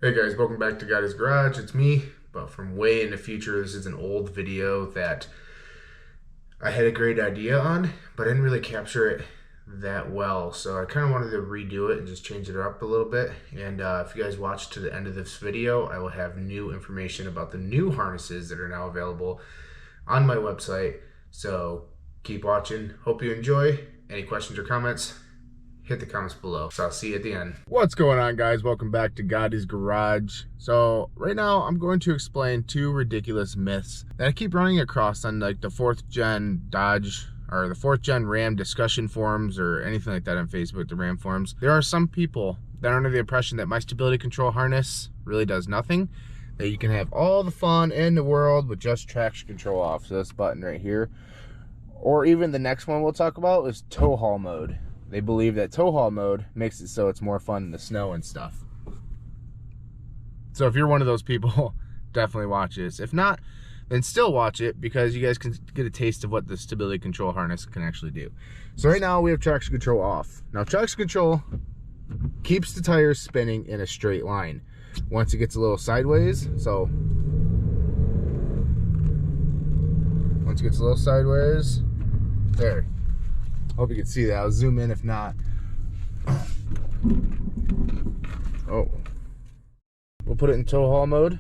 Hey guys, welcome back to Guy's Garage. It's me, but from way in the future. This is an old video that I had a great idea on, but I didn't really capture it that well. So I kind of wanted to redo it and just change it up a little bit. And if you guys watch to the end of this video, I will have new information about the new harnesses that are now available on my website. So keep watching. Hope you enjoy. Any questions or comments, hit the comments below. So I'll see you at the end. What's going on, guys? Welcome back to Goddy's Garage. So right now I'm going to explain two ridiculous myths that I keep running across on like the 4th gen Dodge or the 4th gen Ram discussion forums or anything like that on Facebook, the Ram forums. There are some people that are under the impression that my stability control harness really does nothing, that you can have all the fun in the world with just traction control off. So this button right here, or even the next one we'll talk about is tow haul mode. They believe that tow haul mode makes it so it's more fun in the snow and stuff. So if you're one of those people, definitely watch this. If not, then still watch it because you guys can get a taste of what the stability control harness can actually do. So right now we have traction control off. Now traction control keeps the tires spinning in a straight line. Once it gets a little sideways, there. Hope you can see that. I'll zoom in if not. Oh. We'll put it in tow haul mode.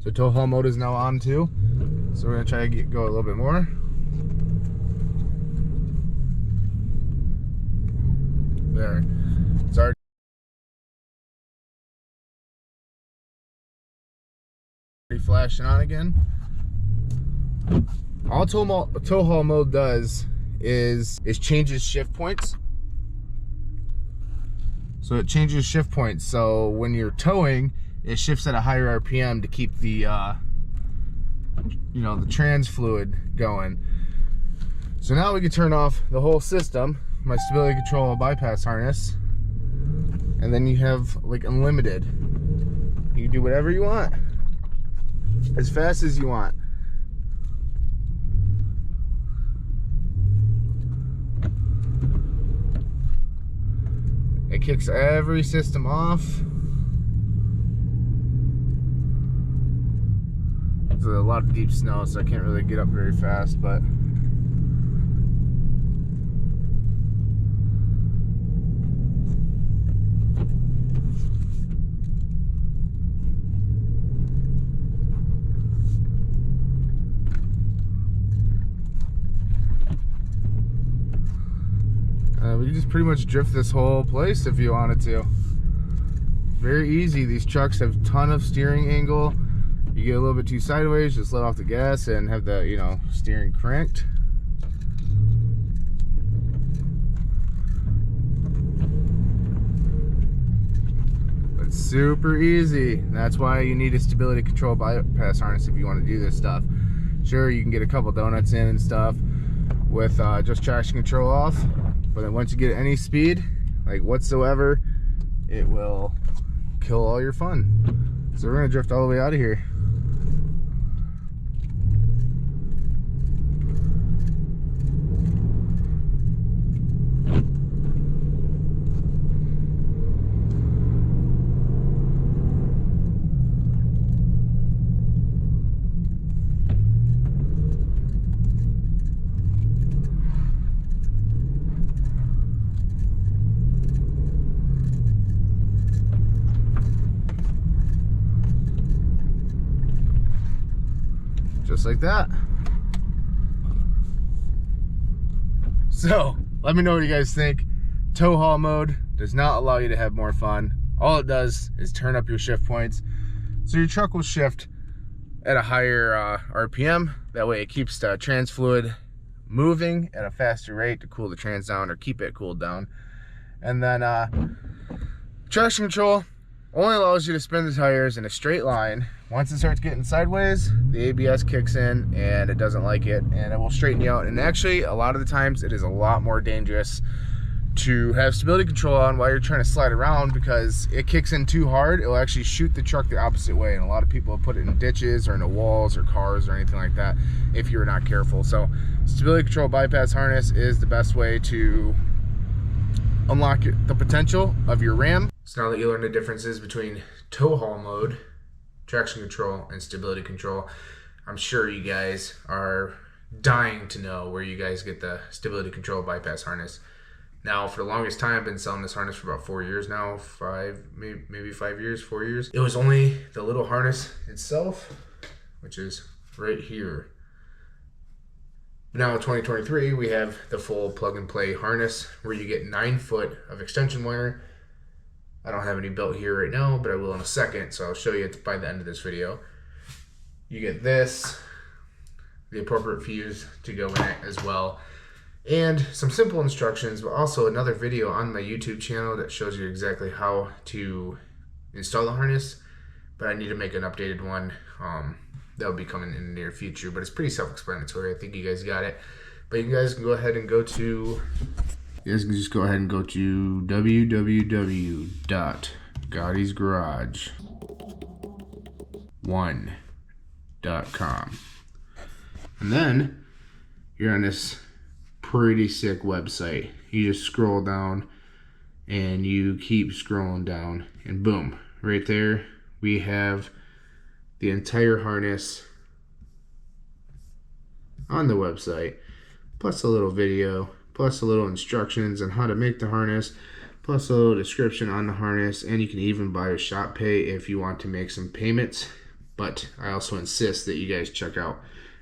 So tow haul mode is now on too. So we're gonna try to go a little bit more. There. It's already flashing on again. All tow haul mode does is changes shift points. So it changes shift points. So when you're towing, it shifts at a higher RPM to keep the the trans fluid going. So now we can turn off the whole system, my stability control bypass harness, and then you have like unlimited. You can do whatever you want, as fast as you want. It kicks every system off. There's a lot of deep snow, so I can't really get up very fast, but we can just pretty much drift this whole place if you wanted to. Very easy. These trucks have a ton of steering angle. You get a little bit too sideways, just let off the gas and have the steering cranked. It's super easy. That's why you need a stability control bypass harness if you want to do this stuff. Sure, you can get a couple donuts in and stuff with just traction control off. But then once you get any speed, like whatsoever, it will kill all your fun. So we're gonna drift all the way out of here. Just like that. So let me know what you guys think. Tow haul mode does not allow you to have more fun. All it does is turn up your shift points, so your truck will shift at a higher RPM. That way it keeps the trans fluid moving at a faster rate to cool the trans down or keep it cooled down. And then traction control only allows you to spin the tires in a straight line. Once it starts getting sideways, the ABS kicks in and it doesn't like it, and it will straighten you out. And actually, a lot of the times, it is a lot more dangerous to have stability control on while you're trying to slide around, because it kicks in too hard, it will actually shoot the truck the opposite way. And a lot of people have put it in ditches or into walls or cars or anything like that if you're not careful. So stability control bypass harness is the best way to unlock the potential of your Ram. So now that you learn the differences between tow haul mode, traction control, and stability control, I'm sure you guys are dying to know where you guys get the stability control bypass harness. Now, for the longest time, I've been selling this harness for about 4 years now, maybe 5 years, 4 years. It was only the little harness itself, which is right here. Now in 2023, we have the full plug and play harness where you get 9 foot of extension wire. I don't have any built here right now, but I will in a second, so I'll show you it by the end of this video. You get this, the appropriate fuse to go in it as well, and some simple instructions, but also another video on my YouTube channel that shows you exactly how to install the harness, but I need to make an updated one. That'll be coming in the near future, but it's pretty self-explanatory. I think you guys got it. But you guys can go ahead and go to www.gaudysgarage1.com. And then you're on this pretty sick website. You just scroll down and you keep scrolling down, and boom, right there we have the entire harness on the website, plus a little video, plus a little instructions on how to make the harness, plus a little description on the harness, and you can even buy a shop pay if you want to make some payments. But I also insist that you guys check out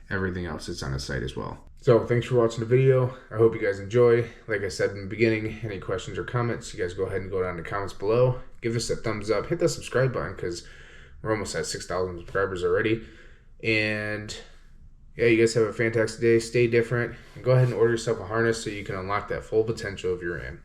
everything else that's on the site as well. So thanks for watching the video. I hope you guys enjoy. Like I said in the beginning, any questions or comments, you guys go ahead and go down in the comments below. Give us a thumbs up, hit that subscribe button, because we're almost at 6,000 subscribers already. And yeah, you guys have a fantastic day. Stay different. And go ahead and order yourself a harness so you can unlock that full potential of your Ram.